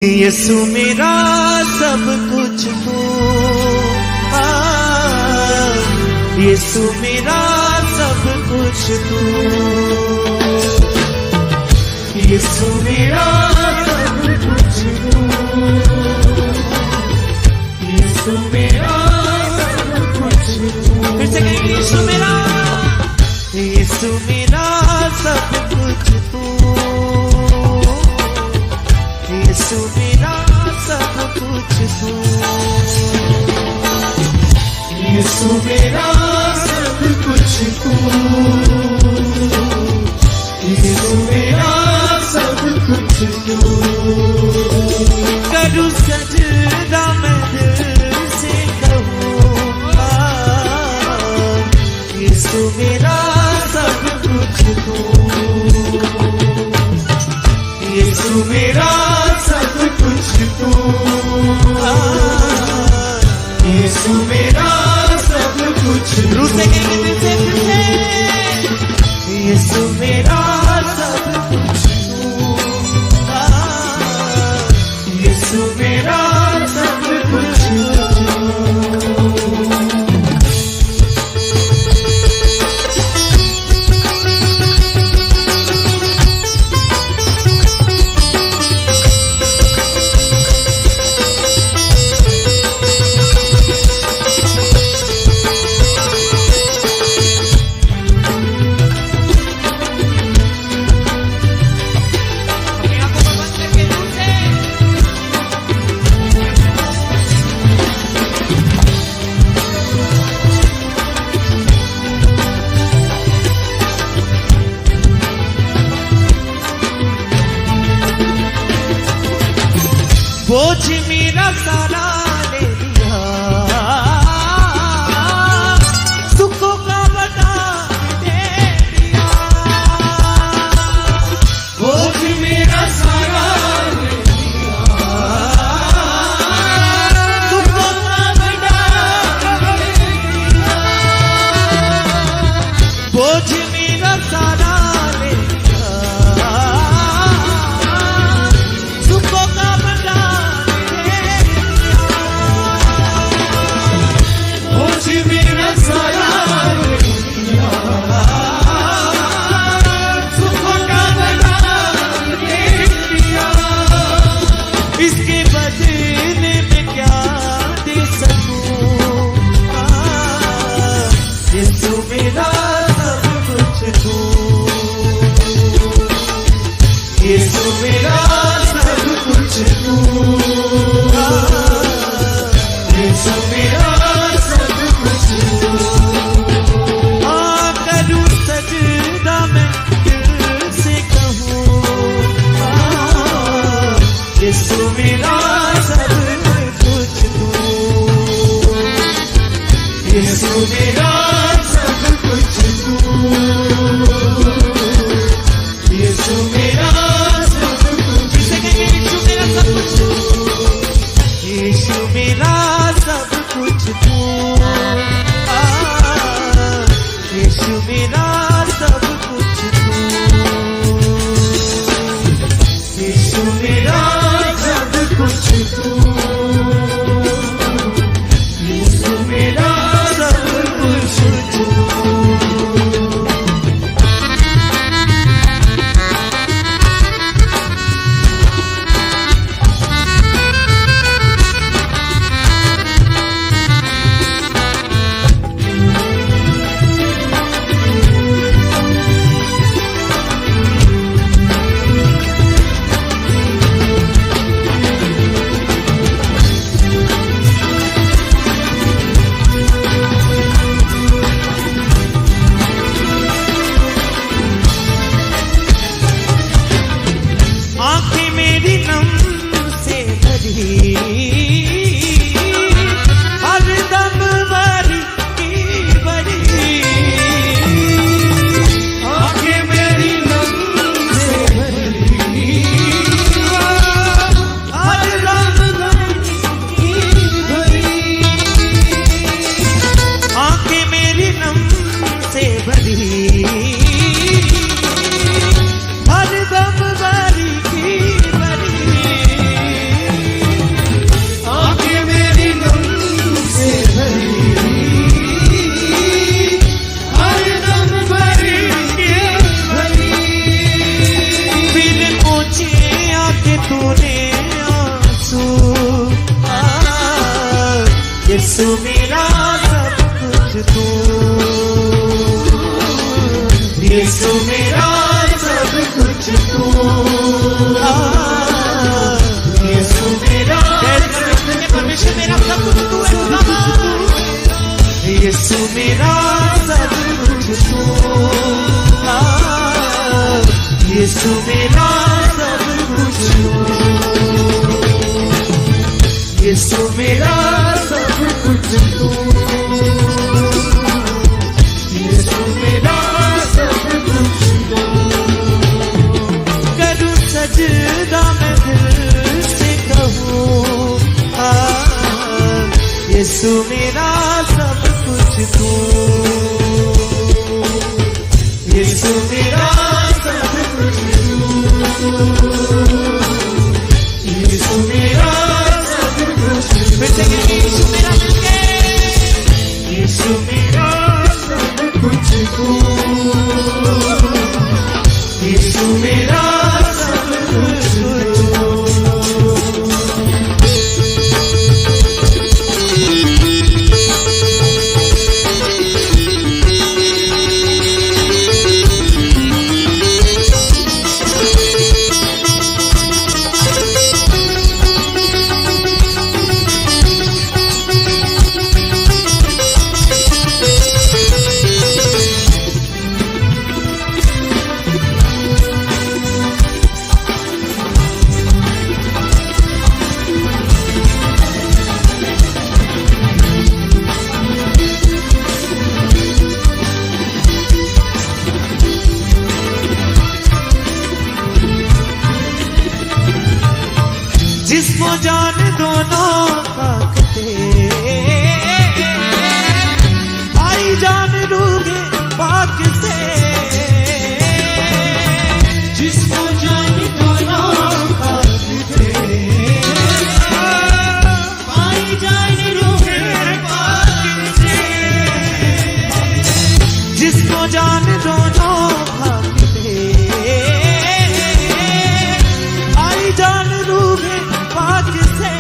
यीशु मेरा सब कुछ तू, यीशु मेरा सब कुछ तू, यीशु मेरा सब कुछ तू, यीशु मेरा सब कुछ तू। फिर से कहेंगे यीशु मेरा सब कुछ तू, यीशु मेरा सब कुछ तू, यीशु मेरा सब कुछ तू, यीशु मेरा सब कुछ तू। करूं सजदा मैं दिल से कहूँगा, यीशु मेरा सब कुछ तू, यीशु मेरा सब कुछ तू, यीशु मेरा सब कुछ तू। यीशु मेरा सब कुछ तू, यीशु मेरा सब कुछ तू। बोझ मेरा सारा ले लिया, सुखों का बता दे दिया। बोझ मेरा सारा ले लिया, सुखों का बता दे दिया। बोझ मेरा सारा ले लिया, सुखों का बता मेरा सारा लिया, सुखों का बता दे दिया। इसके बदले में क्या दे सकूं, यीशु मेरा सब कुछ तू, यीशु मेरा सब कुछ तू, यीशु मेरा यीशु मेरा सब कुछ तू, यीशु मेरा सब कुछ तू, यीशु मेरा सब कुछ। यीशु मेरा सब कुछ तू, यीशु मेरा सब कुछ तू, यीशु मेरा सब कुछ तू, यीशु मेरा कुछ तू, यीशु मेरा सब कुछ तू। यीशु मेरा सब कुछ तू, यीशु मेरा सब कुछ तू, यीशु मेरा परमेश्वर मेरा सब कुछ तू है, यीशु मेरा सब कुछ तू, यीशु मेरा सब कुछ तू, यीशु मेरा सब कुछ तू, यीशु मेरा सब कुछ तू। करूं सजदा मैं दिल से कहूं, यीशु मेरा सब कुछ तू, यीशु मेरा सब कुछ तू, यीशु मेरा सब कुछ तू। यीशु मेरा मिलके, यीशु मेरा सब कुछ तू, यीशु मेरा सब कुछ तू। जिस्म जान दोनों ताकते, आई जान रूगे पाक से, जिस्म जान दोनों ताकते, आई जान रूगे पाक से, जिस्म जान दोनों ताकते, आई जान रूगे पाक से,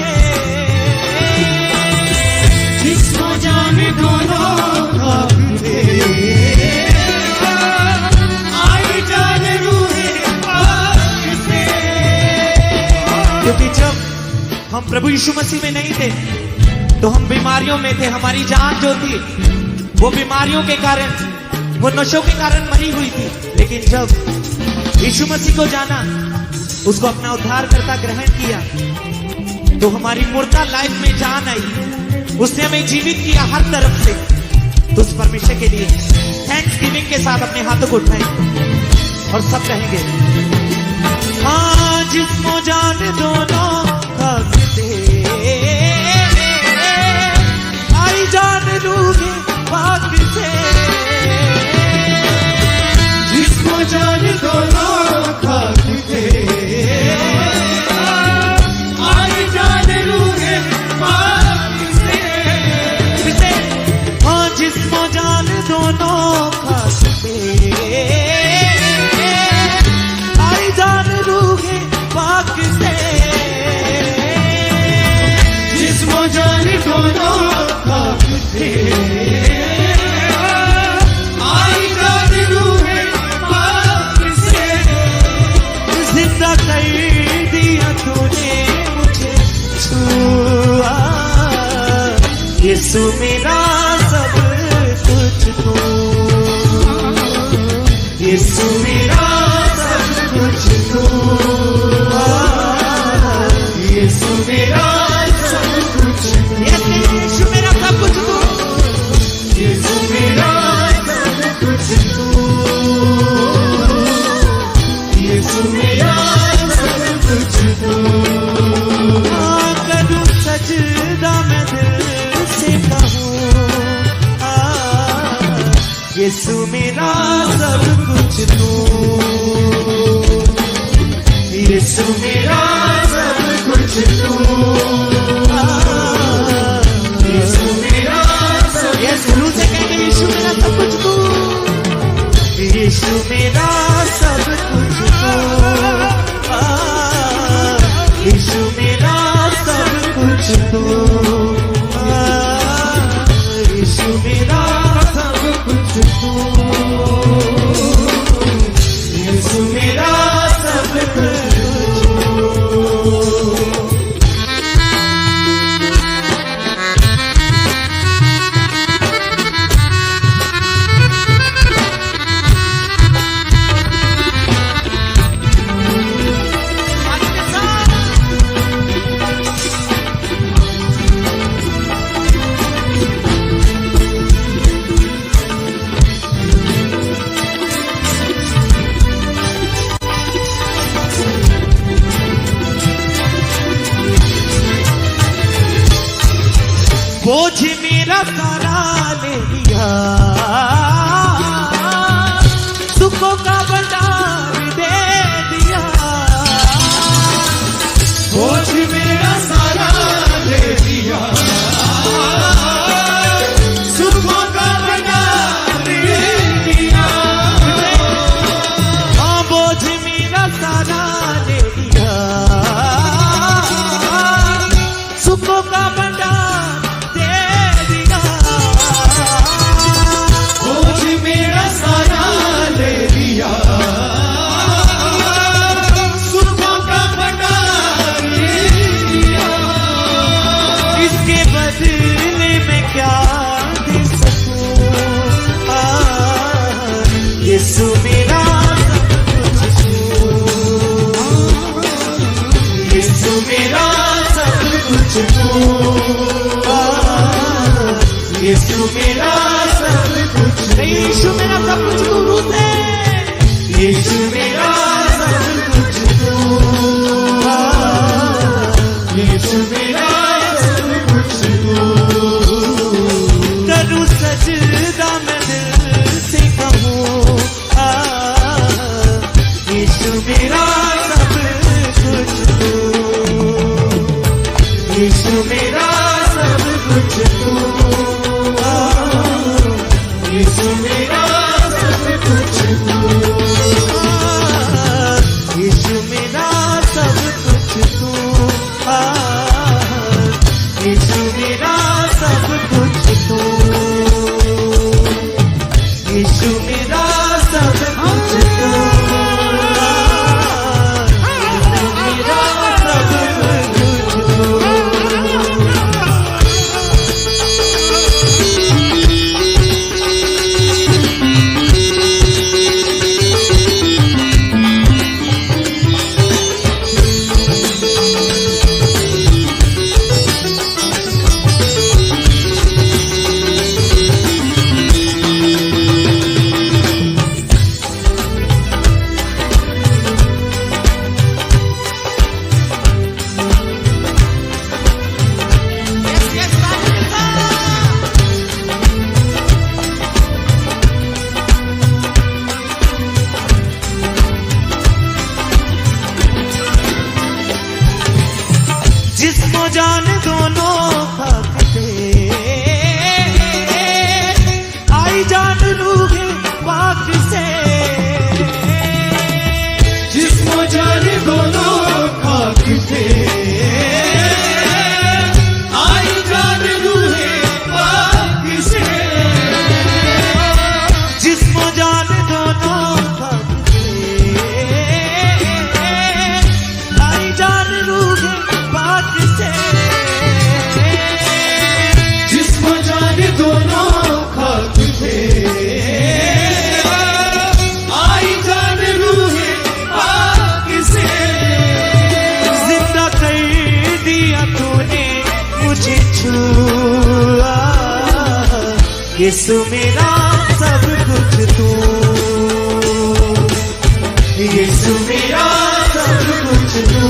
जिसको जाने दोनों भागते, आई जान रूहे पाक से। क्योंकि जब हम प्रभु यीशु मसीह में नहीं थे तो हम बीमारियों में थे, हमारी जान जो थी वो बीमारियों के कारण, वो नशों के कारण मरी हुई थी। लेकिन जब यीशु मसीह को जाना, उसको अपना उद्धारकर्ता ग्रहण किया, तो हमारी मुर्दा लाइफ में जान आई, उसने हमें जीवित किया हर तरफ से। तो उस परमेश्वर के लिए थैंक्स गिविंग के साथ अपने हाथों को उठाएंगे और सब कहेंगे, हाँ जिस्मो जान दोनों भागते, आई जान रूहे पाक से, जिस्मो जान दोनों भागते, जिस्मो जान दोनों खाते, आई जान रूहे पाक से, जिस्मो जान दोनों खाते, आई जान रूहे पाक से। जिंदा कर दिया तूने मुझे छुआ, यीशु मेरा सब कुछ तू, यीशु मेरा सब कुछ तू, यीशु मेरा सब कुछ तू, यीशु मेरा सब कुछ तू, यीशु मेरा सब कुछ तू, यीशु मेरा सब कुछ तू। करूं सजदा मैं दिल से कहूं, यीशु मेरा सब कुछ तू, यीशु मेरा सब कुछ तू, यीशु मेरा सब, यीशु से कहेंगे यीशु मेरा सब कुछ तू, यीशु मेरा सब कुछ तू, यीशु मेरा सब कुछ तू, बोझ मेरा सारा ले लिया, सुखों का भंडार दे दिया। बोझ मेरा सारा ले लिया, सुखों का भंडार दे दिया। हाँ, बोझ मेरा सारा ले लिया, सुखों का भंडार दे दिया। बोझ मेरा सारा ले लिया, सुखों का भंडार दे दिया। इसके बदले में क्या दे सकूं? यीशु मेरा सब कुछ तू, यीशु मेरा सब कुछ तू, यीशु मेरा सब कुछ, यीशु मेरा सब कुछ तू रूठे, यीशु मेरा सब कुछ तू, यीशु मेरा सब कुछ तू। करूं सजदा मैं दिल से कहूं, यीशु मेरा सब कुछ तू, यीशु मेरा सब कुछ तू, यीशु मेरा सब कुछ तू, यीशु मेरा सब कुछ तू, यीशु मेरा सब कुछ तू, यीशु मेरा सब कुछ तू, यीशु मेरा सब कुछ तू। जिस्म जान दोनों खाते, आई जान रूहे पाक से। जिस्म जान दोनों खाक थे, आई जान रूहे पाक से। जिस्म जान दोनों खाक थे, आई जान रूहे पाक से। जिस्म जान दोनों खाक थे, आई जान रूहे पाक से। जिंदा कर दिया तूने मुझे छुआ, यीशु मेरा सब कुछ तू, यीशु मेरा सब कुछ तू,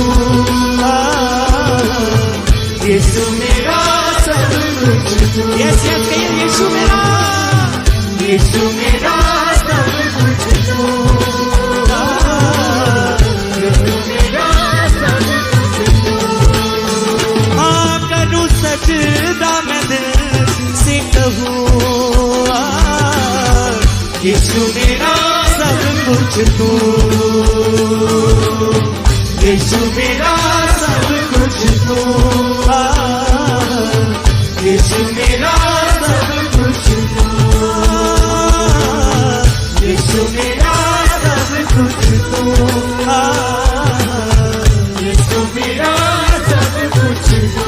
यीशु मेरा सब कुछ तू। यस यस कहिए, यीशु मेरा, यीशु मेरा सब कुछ तू, यीशु मेरा सब कुछ तू। हाँ, करूं सजदा मैं दिल से कहूं, यीशु मेरा सब कुछ तू, यीशु मेरा सब कुछ तू, यीशु मेरा सब कुछ तू, यीशु मेरा सब कुछ तू, यीशु मेरा सब कुछ तू।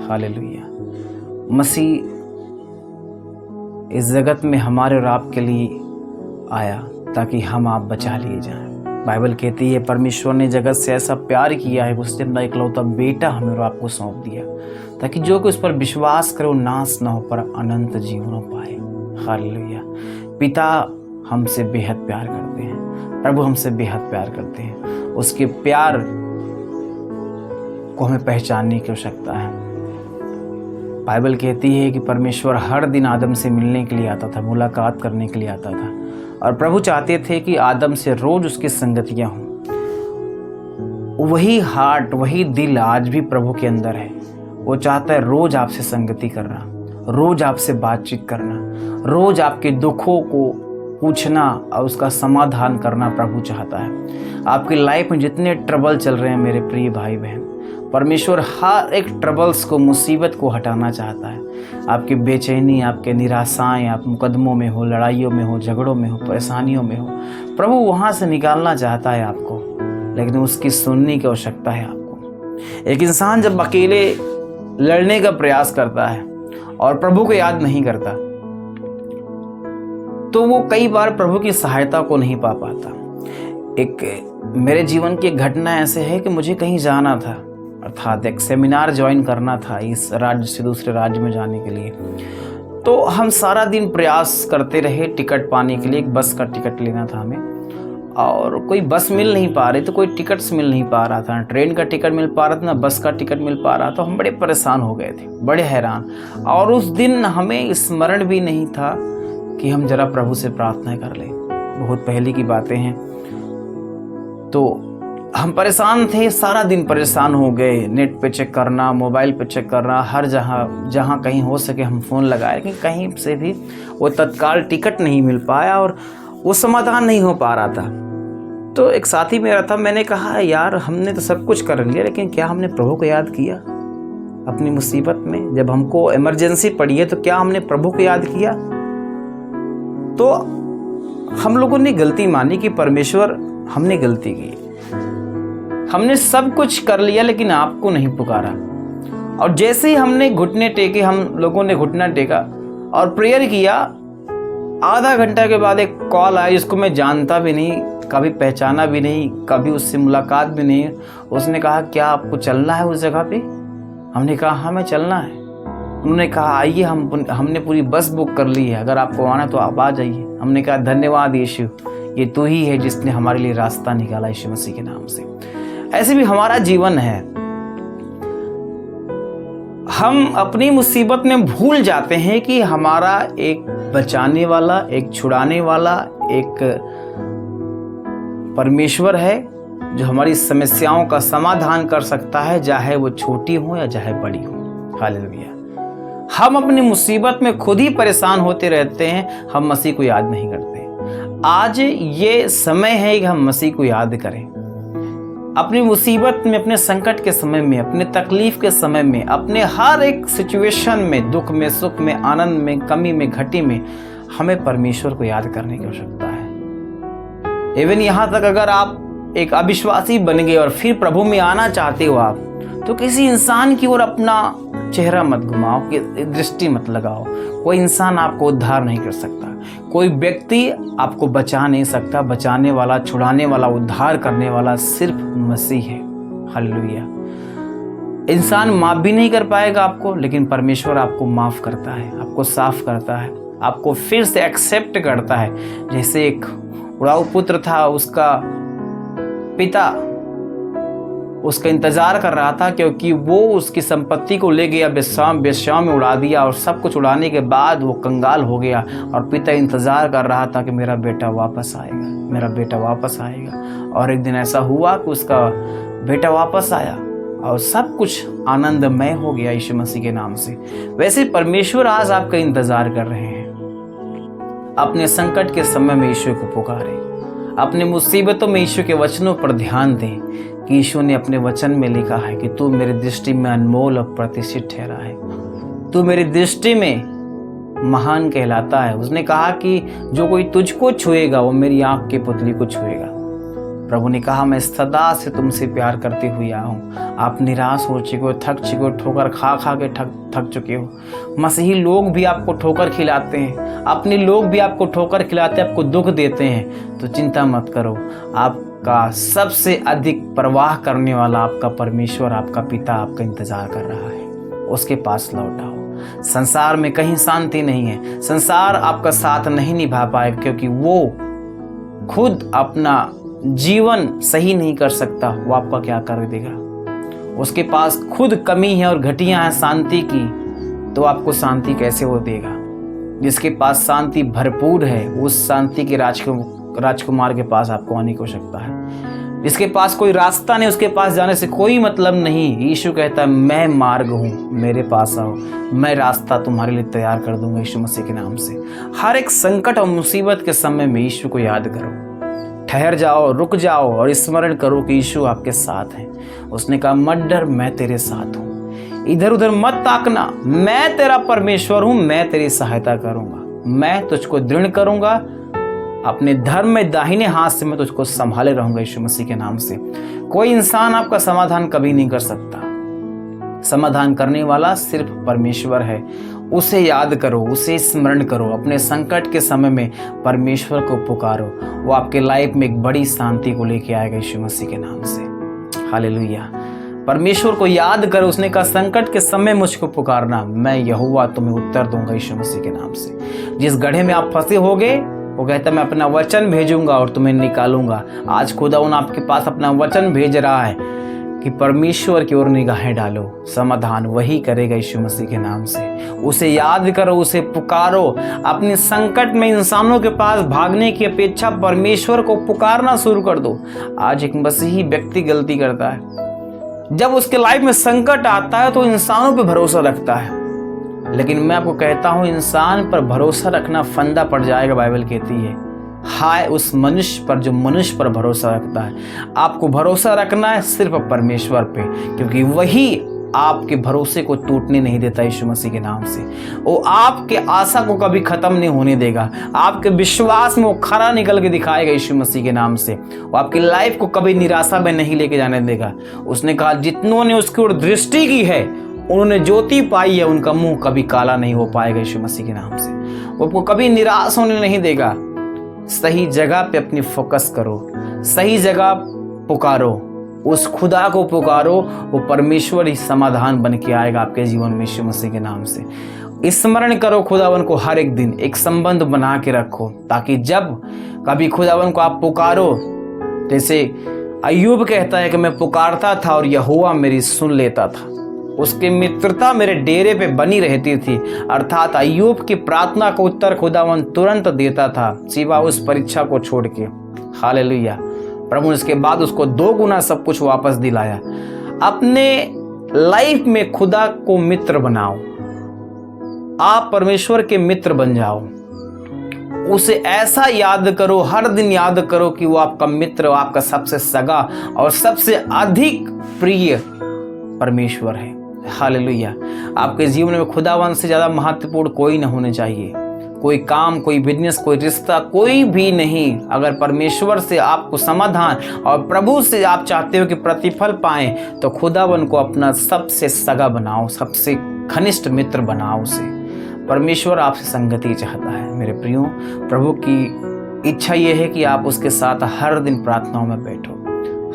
हालेलुया। मसीह इस जगत में हमारे और आपके लिए आया ताकि हम आप बचा लिए जाएं। बाइबल कहती है परमेश्वर ने जगत से ऐसा प्यार किया है, उसने अपना इकलौता बेटा हमें और आपको सौंप दिया ताकि जो कि उस पर विश्वास करे वो नाश न हो पर अनंत जीवन हो पाए। हालेलुया। पिता हमसे बेहद प्यार करते हैं, प्रभु हमसे बेहद प्यार करते हैं। उसके प्यार को हमें पहचानने की आवश्यकता है। बाइबल कहती है कि परमेश्वर हर दिन आदम से मिलने के लिए आता था, मुलाकात करने के लिए आता था, और प्रभु चाहते थे कि आदम से रोज उसकी संगतियां हों। वही हार्ट, वही दिल आज भी प्रभु के अंदर है। वो चाहता है रोज आपसे संगति करना, रोज आपसे बातचीत करना, रोज आपके दुखों को पूछना और उसका समाधान करना प्रभु चाहता है। आपकी लाइफ में जितने ट्रबल चल रहे हैं मेरे प्रिय भाई बहन, परमेश्वर हर एक ट्रबल्स को, मुसीबत को हटाना चाहता है। आपकी बेचैनी, आपके निराशाएं, आप मुकदमों में हो, लड़ाइयों में हो, झगड़ों में हो, परेशानियों में हो, प्रभु वहाँ से निकालना चाहता है आपको, लेकिन उसकी सुनने की आवश्यकता है आपको। एक इंसान जब अकेले लड़ने का प्रयास करता है और प्रभु को याद नहीं करता तो वो कई बार प्रभु की सहायता को नहीं पा पाता। एक मेरे जीवन की घटना ऐसे है कि मुझे कहीं जाना था, अर्थात एक सेमिनार ज्वाइन करना था इस राज्य से दूसरे राज्य में जाने के लिए। तो हम सारा दिन प्रयास करते रहे टिकट पाने के लिए। एक बस का टिकट लेना था हमें, और कोई बस मिल नहीं पा रही, तो कोई टिकट्स मिल नहीं पा रहा था, ट्रेन का टिकट मिल पा रहा था, ना बस का टिकट मिल पा रहा था। हम बड़े परेशान हो गए थे, बड़े हैरान। और उस दिन हमें स्मरण भी नहीं था कि हम जरा प्रभु से प्रार्थना कर लें। बहुत पहले की बातें हैं। तो हम परेशान थे, सारा दिन परेशान हो गए। नेट पे चेक करना, मोबाइल पे चेक करना, हर जहाँ कहीं हो सके हम फ़ोन लगाए, लेकिन कहीं से भी वो तत्काल टिकट नहीं मिल पाया और वो समाधान नहीं हो पा रहा था। तो एक साथी मेरा था, मैंने कहा यार हमने तो सब कुछ कर लिया, लेकिन क्या हमने प्रभु को याद किया? अपनी मुसीबत में जब हमको इमरजेंसी पड़ी है तो क्या हमने प्रभु को याद किया? तो हम लोगों ने गलती मानी कि परमेश्वर हमने गलती की, हमने सब कुछ कर लिया लेकिन आपको नहीं पुकारा। और जैसे ही हमने घुटने टेके, हम लोगों ने घुटना टेका और प्रेयर किया, आधा घंटा के बाद एक कॉल आया जिसको मैं जानता भी नहीं, कभी पहचाना भी नहीं, कभी उससे मुलाकात भी नहीं। उसने कहा क्या आपको चलना है उस जगह पे? हमने कहा हाँ हमें चलना है। उन्होंने कहा आइए, हमने पूरी बस बुक कर ली है, अगर आपको आना तो आप आ जाइए। हमने कहा धन्यवाद यीशु, ये तू ही है जिसने हमारे लिए रास्ता निकाला यीशु मसीह के नाम से। ऐसे भी हमारा जीवन है, हम अपनी मुसीबत में भूल जाते हैं कि हमारा एक बचाने वाला, एक छुड़ाने वाला, एक परमेश्वर है जो हमारी समस्याओं का समाधान कर सकता है, चाहे वो छोटी हो या चाहे बड़ी हो। हालेलुया। हम अपनी मुसीबत में खुद ही परेशान होते रहते हैं, हम मसीह को याद नहीं करते। आज ये समय है कि हम मसीह को याद करें। अपनी मुसीबत में, अपने संकट के समय में, अपने तकलीफ के समय में, अपने हर एक सिचुएशन में, दुख में, सुख में, आनंद में, कमी में, घटी में, हमें परमेश्वर को याद करने की आवश्यकता है। इवन यहाँ तक अगर आप एक अविश्वासी बन गए और फिर प्रभु में आना चाहते हो आप, तो किसी इंसान की ओर अपना चेहरा मत घुमाओ, दृष्टि मत लगाओ। कोई इंसान आपको उद्धार नहीं कर सकता, कोई व्यक्ति आपको बचा नहीं सकता। बचाने वाला, छुड़ाने वाला, उद्धार करने वाला सिर्फ मसीह है। हालेलुया। इंसान माफ भी नहीं कर पाएगा आपको, लेकिन परमेश्वर आपको माफ करता है, आपको साफ करता है, आपको फिर से एक्सेप्ट करता है। जैसे एक उड़ाऊ पुत्र था, उसका पिता उसका इंतजार कर रहा था, क्योंकि वो उसकी संपत्ति को ले गया, बेश्याम में उड़ा दिया, और सब कुछ उड़ाने के बाद वो कंगाल हो गया। और पिता इंतजार कर रहा था कि मेरा बेटा वापस आएगा, मेरा बेटा वापस आएगा। और एक दिन ऐसा हुआ कि उसका बेटा वापस आया और सब कुछ आनंदमय हो गया यीशु मसीह के नाम से। वैसे परमेश्वर आज आपका इंतजार कर रहे हैं। अपने संकट के समय में यीशु को पुकारें, अपने मुसीबतों में यीशु के वचनों पर ध्यान दें कि यीशु ने अपने वचन में लिखा है कि तू मेरी दृष्टि में अनमोल और प्रतिष्ठित ठहरा है, तू मेरी दृष्टि में महान कहलाता है। उसने कहा कि जो कोई तुझको छुएगा वो मेरी आंख की पुतली को छुएगा। प्रभु ने कहा, मैं सदा से तुमसे प्यार करते हुए आया हूँ। आप निराश हो चुके हो, थक चुके हो, ठोकर खा खा के थक चुके हो। मसीही लोग भी आपको ठोकर खिलाते हैं, अपने लोग भी आपको ठोकर खिलाते हैं, आपको दुख देते हैं, तो चिंता मत करो। आपका सबसे अधिक परवाह करने वाला आपका परमेश्वर, आपका पिता आपका इंतजार कर रहा है। उसके पास लौट आओ। संसार में कहीं शांति नहीं है, संसार आपका साथ नहीं निभा पाएगा, क्योंकि वो खुद अपना जीवन सही नहीं कर सकता। वो आपका क्या कर देगा? उसके पास खुद कमी है और घटियां हैं शांति की, तो आपको शांति कैसे वो देगा? जिसके पास शांति भरपूर है, उस शांति के राजकुमार के पास आपको आने की आवश्यकता है। जिसके पास कोई रास्ता नहीं, उसके पास जाने से कोई मतलब नहीं। यीशु कहता है, मैं मार्ग हूँ, मेरे पास आओ, मैं रास्ता तुम्हारे लिए तैयार कर दूंगा। यीशु मसीह के नाम से हर एक संकट और मुसीबत के समय में यीशु को याद करो, ठहर जाओ, रुक जाओ और स्मरण करो कि यीशु आपके साथ है। उसने कहा, मत डर, मैं तेरे साथ हूँ, इधर उधर मत ताकना, मैं तेरा परमेश्वर हूँ, मैं तेरी सहायता करूंगा, मैं तुझको दृढ़ करूंगा, अपने धर्म में दाहिने हाथ से मैं तुझको संभाले रहूंगा। यीशु मसीह के नाम से कोई इंसान आपका समाधान कभी नहीं कर सकता। समाधान करने वाला सिर्फ परमेश्वर है। उसे याद करो, उसे स्मरण करो, अपने संकट के समय में परमेश्वर को पुकारो, वो आपके लाइफ में एक बड़ी शांति को लेके आएगा यीशु मसीह के नाम से। हालेलुया। परमेश्वर को याद करो। उसने कहा, संकट के समय मुझको पुकारना, मैं यहोवा तुम्हें उत्तर दूंगा यीशु मसीह के नाम से। जिस गड्ढे में आप फंसे होगे, वो कहता है, मैं अपना वचन भेजूंगा और तुम्हें निकालूंगा। आज खुदावन आपके पास अपना वचन भेज रहा है कि परमेश्वर की ओर निगाहें डालो, समाधान वही करेगा यीशु मसीह के नाम से। उसे याद करो, उसे पुकारो। अपने संकट में इंसानों के पास भागने की अपेक्षा परमेश्वर को पुकारना शुरू कर दो। आज एक मसीही व्यक्ति गलती करता है, जब उसके लाइफ में संकट आता है तो इंसानों पर भरोसा रखता है, लेकिन मैं आपको कहता हूं, इंसान पर भरोसा रखना फंदा पड़ जाएगा। बाइबल कहती है, हाय उस मनुष्य पर जो मनुष्य पर भरोसा रखता है। आपको भरोसा रखना है सिर्फ परमेश्वर पे, क्योंकि वही आपके भरोसे को टूटने नहीं देता यीशु मसीह के नाम से। वो आपके आशा को कभी खत्म नहीं होने देगा, आपके विश्वास में वो खरा निकल के दिखाएगा यीशु मसीह के नाम से। वो आपकी लाइफ को कभी निराशा में नहीं लेके जाने देगा। उसने कहा, जितनों ने उसकी ओर दृष्टि की है उन्होंने ज्योति पाई है, उनका मुंह कभी काला नहीं हो पाएगा यीशु मसीह के नाम से। वो आपको कभी निराश होने नहीं देगा। सही जगह पे अपनी फोकस करो, सही जगह पुकारो, उस खुदा को पुकारो, वो परमेश्वर ही समाधान बन के आएगा आपके जीवन में यीशु मसीह के नाम से। स्मरण करो खुदावन को हर एक दिन, एक संबंध बना के रखो, ताकि जब कभी खुदावन को आप पुकारो, जैसे अय्यूब कहता है कि मैं पुकारता था और यहोवा मेरी सुन लेता था, उसकी मित्रता मेरे डेरे पे बनी रहती थी। अर्थात अय्यूब की प्रार्थना को उत्तर खुदावन तुरंत देता था, सिवा उस परीक्षा को छोड़ के। हालेलुया। प्रभु इसके बाद उसको 2 गुना सब कुछ वापस दिलाया। अपने लाइफ में खुदा को मित्र बनाओ, आप परमेश्वर के मित्र बन जाओ। उसे ऐसा याद करो, हर दिन याद करो कि वो आपका मित्र, आपका सबसे सगा और सबसे अधिक प्रिय परमेश्वर है। हालेलुया। आपके जीवन में खुदावन से ज्यादा महत्वपूर्ण कोई न होने चाहिए। कोई काम, कोई बिजनेस, कोई रिश्ता, कोई भी नहीं। अगर परमेश्वर से आपको समाधान और प्रभु से आप चाहते हो कि प्रतिफल पाएं, तो खुदावन को अपना सबसे सगा बनाओ, सबसे घनिष्ठ मित्र बनाओ उसे। परमेश्वर आपसे संगति चाहता है मेरे प्रियो। प्रभु की इच्छा यह है कि आप उसके साथ हर दिन प्रार्थनाओं में बैठो,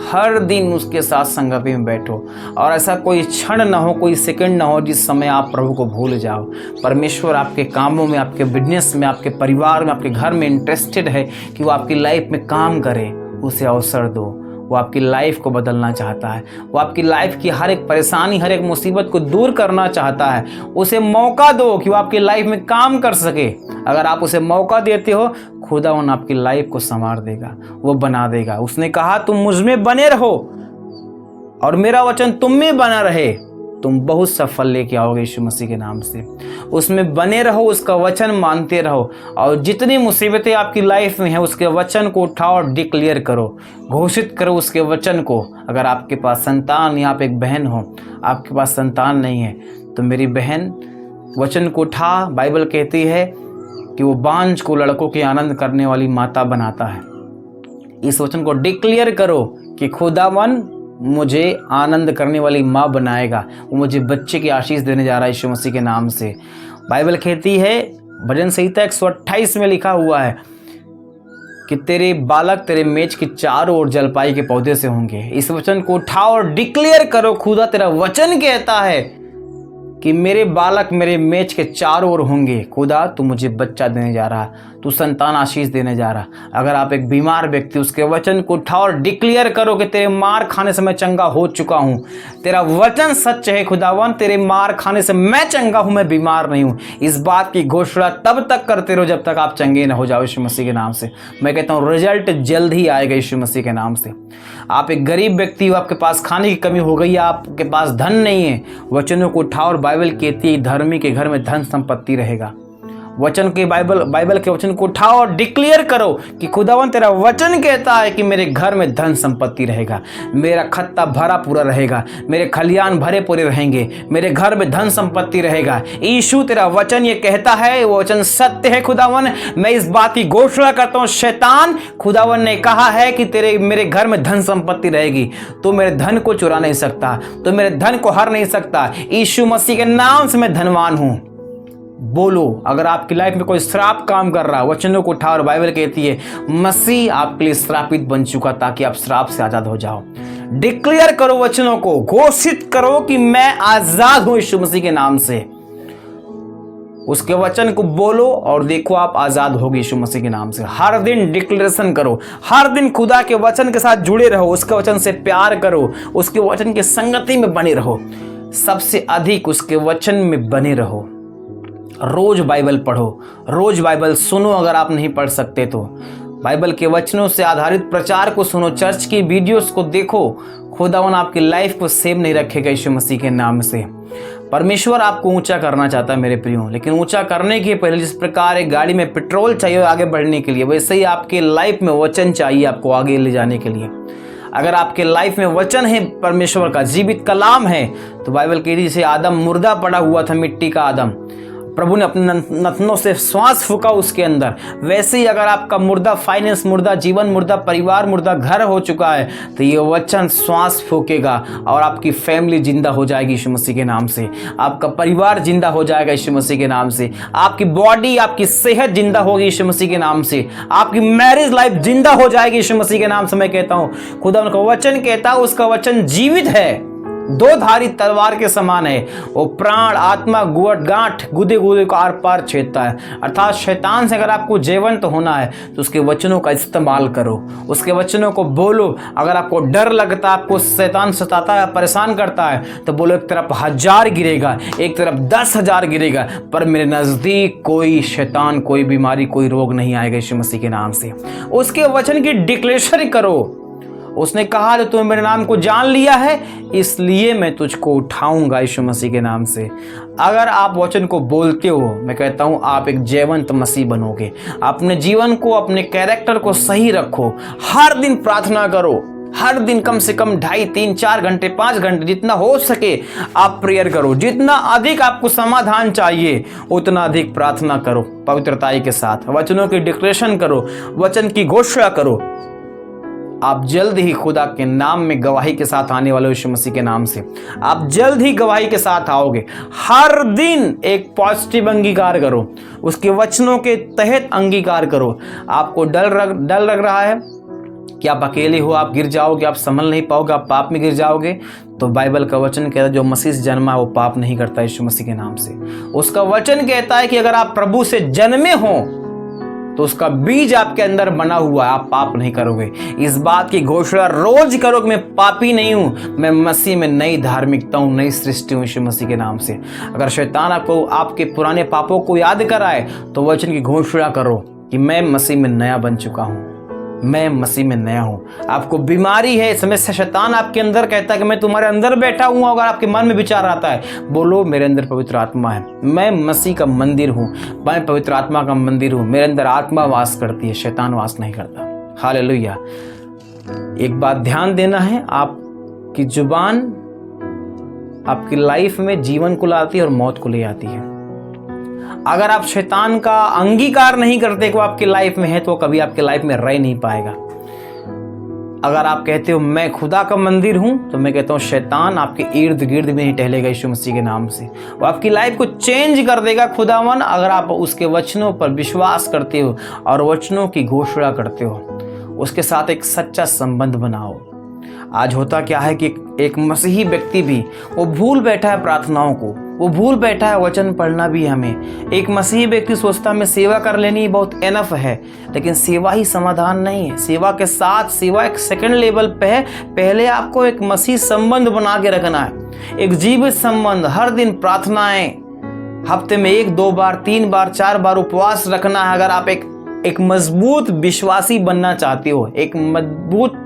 हर दिन उसके साथ संगति में बैठो, और ऐसा कोई क्षण ना हो, कोई सेकंड ना हो जिस समय आप प्रभु को भूल जाओ। परमेश्वर आपके कामों में, आपके बिजनेस में, आपके परिवार में, आपके घर में इंटरेस्टेड है कि वो आपकी लाइफ में काम करे। उसे अवसर दो। वो आपकी लाइफ को बदलना चाहता है, वो आपकी लाइफ की हर एक परेशानी, हर एक मुसीबत को दूर करना चाहता है। उसे मौका दो कि वो आपकी लाइफ में काम कर सके। अगर आप उसे मौका देते हो, खुदा उन आपकी लाइफ को संवार देगा, वो बना देगा। उसने कहा, तुम मुझ में बने रहो और मेरा वचन तुम में बना रहे, तुम बहुत सफल लेके आओगे यीशु मसीह के नाम से। उसमें बने रहो, उसका वचन मानते रहो, और जितनी मुसीबतें आपकी लाइफ में हैं उसके वचन को उठाओ और डिक्लेयर करो, घोषित करो उसके वचन को। अगर आपके पास संतान या आप एक बहन हो, आपके पास संतान नहीं है, तो मेरी बहन वचन को उठा। बाइबल कहती है कि वो बांझ को लड़कों के आनंद करने वाली माता बनाता है। इस वचन को डिक्लेयर करो कि खुदावन मुझे आनंद करने वाली माँ बनाएगा, वो मुझे बच्चे की आशीष देने जा रहा है यीशु मसीह के नाम से। बाइबल कहती है, भजन संहिता 128 में लिखा हुआ है कि तेरे बालक तेरे मेज के चारों ओर जलपाई के पौधे से होंगे। इस वचन को उठाओ और डिक्लेयर करो, खुदा तेरा वचन कहता है कि मेरे बालक मेरे मेज के चारों ओर होंगे। खुदा तू मुझे बच्चा देने जा रहा, तू संतान आशीष देने जा रहा। अगर आप एक बीमार व्यक्ति, उसके वचन को उठाओ और डिक्लेयर करो कि तेरे मार खाने से मैं चंगा हो चुका हूँ। तेरा वचन सच है खुदावन, तेरे मार खाने से मैं चंगा हूँ, मैं बीमार नहीं हूँ। इस बात की घोषणा तब तक करते रहो जब तक आप चंगे न हो जाओ यीशु मसीह के नाम से। मैं कहता हूँ रिजल्ट जल्द ही आएगा यीशु मसीह के नाम से। आप एक गरीब व्यक्ति हो, आपके पास खाने की कमी हो गई है, आपके पास धन नहीं है, वचनों को उठाओ और बाइबल कहती है धर्मी के घर में धन संपत्ति रहेगा। वचन के बाइबल के वचन को उठाओ और डिक्लेयर करो कि खुदावन तेरा वचन कहता है कि मेरे घर में धन संपत्ति रहेगा, मेरा खत्ता भरा पूरा रहेगा, मेरे खलियान भरे पूरे रहेंगे, मेरे घर में धन संपत्ति रहेगा। यीशु तेरा वचन ये कहता है, वो वचन सत्य है खुदावन। मैं इस बात की घोषणा करता हूँ, शैतान खुदावन ने कहा है कि तेरे मेरे घर में धन संपत्ति रहेगी, तो मेरे धन को चुरा नहीं सकता, तो मेरे धन को हर नहीं सकता। यीशु मसीह के नाम से मैं धनवान हूँ। बोलो, अगर आपकी लाइफ में कोई श्राप काम कर रहा है, वचनों को उठाओ और बाइबल कहती है मसीह आपके लिए श्रापित बन चुका ताकि आप श्राप से आजाद हो जाओ। डिक्लेयर करो, वचनों को घोषित करो कि मैं आजाद हूं यीशु मसीह के नाम से। उसके वचन को बोलो और देखो आप आजाद होगे यीशु मसीह के नाम से। हर दिन डिक्लेरेशन करो, हर दिन खुदा के वचन के साथ जुड़े रहो, उसके वचन से प्यार करो, उसके वचन की संगति में बने रहो, सबसे अधिक उसके वचन में बने रहो। रोज बाइबल पढ़ो, रोज बाइबल सुनो। अगर आप नहीं पढ़ सकते तो बाइबल के वचनों से आधारित प्रचार को सुनो, चर्च की वीडियोस को देखो। खुदावन आपकी लाइफ को सेव नहीं रखेगा यीशु मसीह के नाम से। परमेश्वर आपको ऊंचा करना चाहता है मेरे प्रियो, लेकिन ऊंचा करने के पहले जिस प्रकार एक गाड़ी में पेट्रोल चाहिए आगे बढ़ने के लिए, वैसे ही आपके लाइफ में वचन चाहिए आपको आगे ले जाने के लिए। अगर आपके लाइफ में वचन है, परमेश्वर का जीवित कलाम है, तो बाइबल कहती है जैसे आदम मुर्दा पड़ा हुआ था, मिट्टी का आदम, प्रभु ने अपने नथनों से श्वास फूका उसके अंदर, वैसे ही अगर आपका मुर्दा फाइनेंस मुर्दा, जीवन मुर्दा, परिवार मुर्दा, घर हो चुका है, तो ये वचन श्वास फूकेगा और आपकी फैमिली जिंदा हो जाएगी यीशु मसीह के नाम से। आपका परिवार जिंदा हो जाएगा यीशु मसीह के नाम से। आपकी बॉडी, आपकी सेहत जिंदा होगी यीशु मसीह के नाम से। आपकी मैरिज लाइफ जिंदा हो जाएगी यीशु मसीह के नाम से। मैं कहता हूँ खुदा उनका वचन कहता है, उसका वचन जीवित है, दो धारी तलवार के समान है, वो प्राण, आत्मा, गांठ, गुदे गुदे को आर पार छेदता है। अर्थात शैतान से अगर आपको जीवंत होना है तो उसके वचनों का इस्तेमाल करो, उसके वचनों को बोलो। अगर आपको डर लगता है, आपको शैतान सताता है, परेशान करता है, तो बोलो एक तरफ 1000 गिरेगा, एक तरफ 10,000 गिरेगा, पर मेरे नजदीक कोई शैतान, कोई बीमारी, कोई रोग नहीं आएगा यीशु मसीह के नाम से। उसके वचन की डिक्लेरेशन करो। उसने कहा जो तूने मेरे नाम को जान लिया है, इसलिए मैं तुझको उठाऊंगा यीशु मसीह के नाम से। अगर आप वचन को बोलते हो, मैं कहता हूं आप एक जीवंत मसीह बनोगे। अपने जीवन को, अपने कैरेक्टर को सही रखो। हर दिन प्रार्थना करो, हर दिन कम से कम 2.5, 3, 4 घंटे, 5 घंटे, जितना हो सके आप प्रेयर करो। जितना अधिक आपको समाधान चाहिए उतना अधिक प्रार्थना करो, पवित्रताई के साथ वचनों की डिक्लेरेशन करो, वचन की घोषणा करो। आप जल्द ही खुदा के नाम में गवाही के साथ आने वाले यीशु मसीह के नाम से। आप जल्द ही गवाही के साथ आओगे। हर दिन एक पॉजिटिव अंगीकार करो, उसके वचनों के तहत अंगीकार करो। आपको डर लग रहा है कि आप अकेले हो, आप गिर जाओगे, आप संभल नहीं पाओगे, आप पाप में गिर जाओगे, तो बाइबल का वचन कहता है जो मसीह से जन्मा है वो पाप नहीं करता यीशु मसीह के नाम से। उसका वचन कहता है कि अगर आप प्रभु से जन्मे हो तो उसका बीज आपके अंदर बना हुआ है, आप पाप नहीं करोगे। इस बात की घोषणा रोज करो कि मैं पापी नहीं हूं, मैं मसीह में नई धार्मिकता हूं, नई सृष्टि हूं यीशु मसीह के नाम से। अगर शैतान आपको आपके पुराने पापों को याद कराए तो वचन की घोषणा करो कि मैं मसीह में नया बन चुका हूं, मैं मसीह में नया हूं। आपको बीमारी है, समय से शैतान आपके अंदर कहता है कि मैं तुम्हारे अंदर बैठा हुआ। अगर आपके मन में विचार आता है, बोलो मेरे अंदर पवित्र आत्मा है, मैं मसीह का मंदिर हूं, मैं पवित्र आत्मा का मंदिर हूं, मेरे अंदर आत्मा वास करती है, शैतान वास नहीं करता। हालेलुया। एक बात ध्यान देना है, आपकी जुबान आपकी लाइफ में जीवन को लाती है और मौत को ले आती है। अगर आप शैतान का अंगीकार नहीं करते कि वो आपकी लाइफ में है, तो कभी आपके लाइफ में रह नहीं पाएगा। अगर आप कहते हो मैं खुदा का मंदिर हूं, तो मैं कहता हूं शैतान आपके इर्द गिर्द में ही टहलेगा यीशु मसीह के नाम से। वो आपकी लाइफ को चेंज कर देगा खुदावन, अगर आप उसके वचनों पर विश्वास करते हो और वचनों की घोषणा करते हो, उसके साथ एक सच्चा संबंध बनाओ। आज होता क्या है कि एक मसीही व्यक्ति भी वो भूल बैठा है प्रार्थनाओं को, वो भूल बैठा है वचन पढ़ना भी। हमें एक मसीही व्यक्ति सोचता में सेवा कर लेनी बहुत एनफ है, लेकिन सेवा ही समाधान नहीं है। सेवा के साथ सेवा एक सेकंड लेवल पे है। पहले आपको एक मसीह संबंध बना के रखना है, एक जीवित संबंध। हर दिन प्रार्थनाएं, हफ्ते में 1, 2 बार, 3 बार, 4 बार उपवास रखना है। अगर आप एक मजबूत विश्वासी बनना चाहते हो, एक मजबूत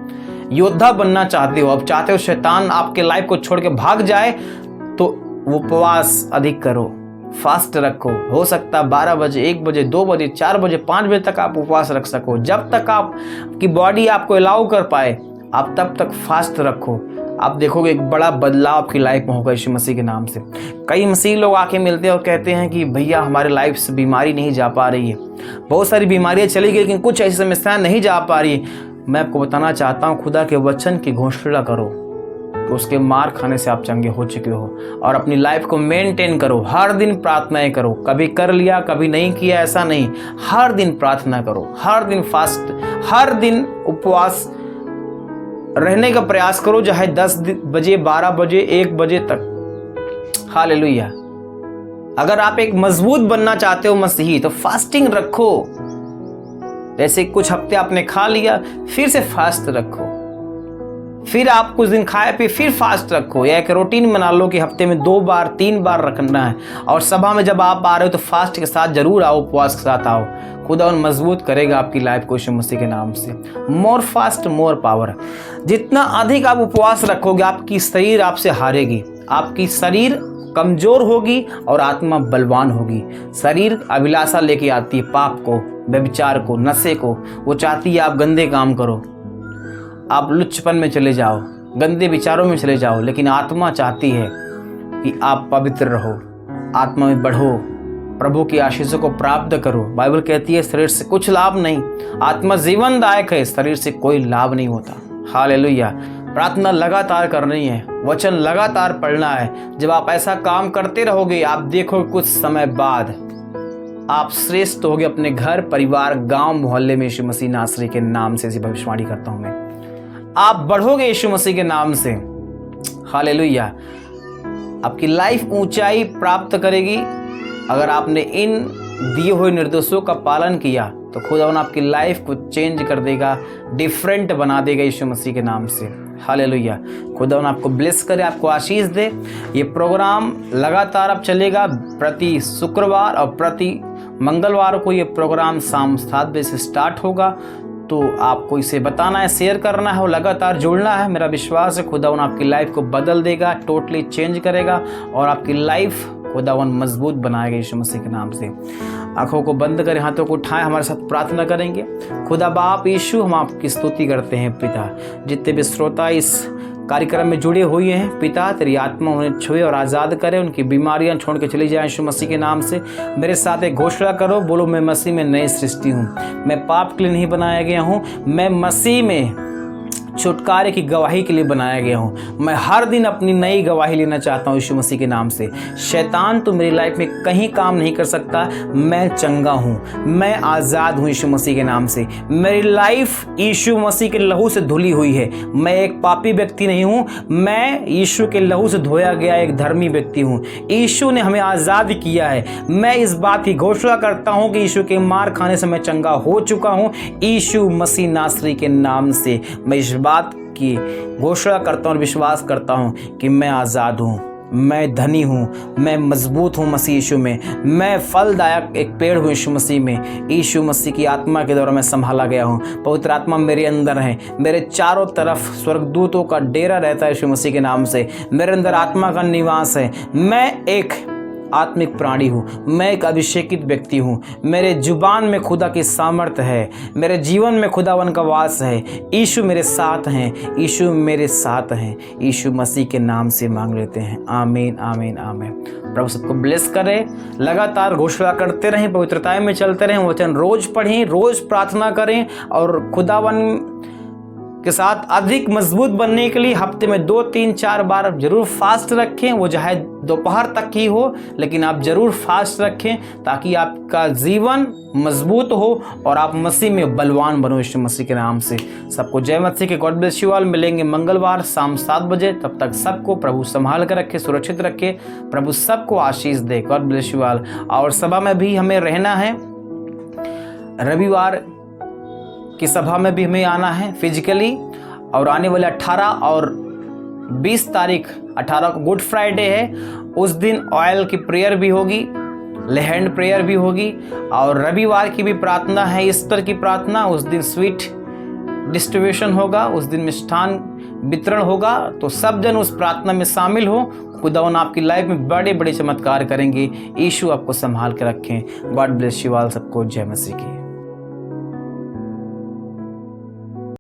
योद्धा बनना चाहते हो, अब चाहते हो शैतान आपके लाइफ को छोड़ के भाग जाए, तो उपवास अधिक करो, फास्ट रखो। हो सकता है 12 बजे, 1 बजे, 2 बजे, 4 बजे, 5 बजे तक आप उपवास रख सको। जब तक आपकी बॉडी आपको अलाउ कर पाए, आप तब तक फास्ट रखो। आप देखोगे एक बड़ा बदलाव आपकी लाइफ में होगा यीशु मसीह के नाम से। कई मसीह लोग आके मिलते हैं और कहते हैं कि भैया हमारे लाइफ से बीमारी नहीं जा पा रही है, बहुत सारी बीमारियां चली गई, लेकिन कुछ ऐसी समस्याएं नहीं जा पा रही। मैं आपको बताना चाहता हूँ, खुदा के वचन की घोषणा करो, तो उसके मार खाने से आप चंगे हो चुके हो। और अपनी लाइफ को मेंटेन करो, हर दिन प्रार्थनाएं करो। कभी कर लिया, कभी नहीं किया, ऐसा नहीं। हर दिन प्रार्थना करो, हर दिन फास्ट, हर दिन उपवास रहने का प्रयास करो, चाहे 10 बजे, 12 बजे, 1 बजे तक। हालेलुया। अगर आप एक मजबूत बनना चाहते हो मसीही, तो फास्टिंग रखो। जैसे कुछ हफ्ते आपने खा लिया, फिर से फास्ट रखो। फिर आप कुछ दिन खाए पे फिर फास्ट रखो, या एक रूटीन बना लो कि हफ्ते में 2 बार, 3 बार रखना है। और सभा में जब आप आ रहे हो तो फास्ट के साथ जरूर आओ, उपवास के साथ आओ। खुदा उन मजबूत करेगा आपकी लाइफ को यीशु मसीह के नाम से। मोर फास्ट मोर पावर। जितना अधिक आप उपवास रखोगे, आपकी शरीर आपसे हारेगी, आपकी शरीर कमजोर होगी और आत्मा बलवान होगी। शरीर अभिलाषा लेके आती है पाप को, व्यभिचार को, नशे को। वो चाहती है आप गंदे काम करो, आप लुच्चपन में चले जाओ, गंदे विचारों में चले जाओ। लेकिन आत्मा चाहती है कि आप पवित्र रहो, आत्मा में बढ़ो, प्रभु की आशीषों को प्राप्त करो। बाइबल कहती है शरीर से कुछ लाभ नहीं, आत्मा जीवनदायक है, शरीर से कोई लाभ नहीं होता। हालेलुया। प्रार्थना लगातार करनी है, वचन लगातार पढ़ना है। जब आप ऐसा काम करते रहोगे, आप देखो कुछ समय बाद आप श्रेष्ठ होगे अपने घर, परिवार, गांव, मोहल्ले में। यीशु मसीह नासरी के नाम से ऐसी भविष्यवाणी करता हूं मैं। आप बढ़ोगे यीशु मसीह के नाम से। हालेलुया। आपकी लाइफ ऊंचाई प्राप्त करेगी। अगर आपने इन दिए हुए निर्देशों का पालन किया, तो खुदावन आपकी लाइफ को चेंज कर देगा, डिफरेंट बना देगा यीशु मसीह के नाम से। हालेलुया। खुदावन आपको ब्लेस करे, आपको आशीष दे। ये प्रोग्राम लगातार अब चलेगा, प्रति शुक्रवार और प्रति मंगलवार को ये प्रोग्राम शाम 7 बजे से स्टार्ट होगा। तो आपको इसे बताना है, शेयर करना है और लगातार जुड़ना है। मेरा विश्वास है खुदावन आपकी लाइफ को बदल देगा, टोटली चेंज करेगा और आपकी लाइफ खुदावन मजबूत बनाएगा यीशु मसीह के नाम से। आंखों को बंद करें, हाथों को उठाएं, हमारे साथ प्रार्थना करेंगे। खुदा बाप यीशु, हम आपकी स्तुति करते हैं पिता। जितने भी श्रोता इस कार्यक्रम में जुड़े हुए हैं पिता, तेरी आत्मा उन्हें छुए और आज़ाद करे, उनकी बीमारियां छोड़ के चली जाए यीशु मसीह के नाम से। मेरे साथ एक घोषणा करो, बोलो मैं मसीह में नई सृष्टि हूँ, मैं पाप के लिए नहीं बनाया गया हूँ, मैं मसीह में छुटकारे की गवाही के लिए बनाया गया हूँ। मैं हर दिन अपनी नई गवाही लेना चाहता हूँ यीशु मसीह के नाम से। शैतान तो मेरी लाइफ में कहीं काम नहीं कर सकता। मैं चंगा हूँ, मैं आज़ाद हूँ यीशु मसीह के नाम से। मेरी लाइफ यीशु मसीह के लहू से धुली हुई है। मैं एक पापी व्यक्ति नहीं हूँ, मैं यीशु के लहू से धोया गया एक धर्मी व्यक्ति हूँ। यीशु ने हमें आज़ाद किया है। मैं इस बात की घोषणा करता हूँ कि यीशु के मार खाने से मैं चंगा हो चुका हूँ यीशु मसीह नासरी के नाम से। मैं इस बात की घोषणा करता हूँ और विश्वास करता हूँ कि मैं आज़ाद हूँ, मैं धनी हूँ, मैं मजबूत हूँ मसीह यीशु में। मैं फलदायक एक पेड़ हूँ यीशु मसीह में। यीशु मसीह की आत्मा के द्वारा मैं संभाला गया हूँ। पवित्र आत्मा मेरे अंदर है। मेरे चारों तरफ स्वर्गदूतों का डेरा रहता है यीशु मसीह के नाम से। मेरे अंदर आत्मा का निवास है। मैं एक आत्मिक प्राणी हूँ, मैं एक अभिषेकित व्यक्ति हूँ। मेरे जुबान में खुदा की सामर्थ्य है, मेरे जीवन में खुदावन का वास है। यीशु मेरे साथ हैं, यीशु मेरे साथ हैं। यीशु मसीह के नाम से मांग लेते हैं, आमीन आमीन आमीन। प्रभु सबको ब्लेस करे। लगातार घोषणा करते रहें, पवित्रताएं में चलते रहें, वचन रोज पढ़ें, रोज प्रार्थना करें और खुदावन के साथ अधिक मजबूत बनने के लिए हफ्ते में 2, 3, 4 बार जरूर फास्ट रखें। वो चाहे दोपहर तक ही हो, लेकिन आप जरूर फास्ट रखें ताकि आपका जीवन मजबूत हो और आप मसीह में बलवान बनो यीशु मसीह के नाम से। सबको जय मसीह के। God bless you all. मिलेंगे मंगलवार शाम 7 बजे। तब तक सबको प्रभु संभाल कर रखे, सुरक्षित रखे। प्रभु सबको आशीष दे। God bless you all. और सभा में भी हमें रहना है, रविवार की सभा में भी हमें आना है फिजिकली। और आने वाले 18 और 20 तारीख, 18 को गुड फ्राइडे है, उस दिन ऑयल की प्रेयर भी होगी, लैंड प्रेयर भी होगी। और रविवार की भी प्रार्थना है, ईस्टर की प्रार्थना। उस दिन स्वीट डिस्ट्रीब्यूशन होगा, उस दिन मिष्ठान वितरण होगा। तो सब जन उस प्रार्थना में शामिल हो। खुदावन आपकी लाइफ में बड़े बड़े चमत्कार करेंगे। यीशु आपको संभाल के रखें। God bless you all. सबको जय मसीह की।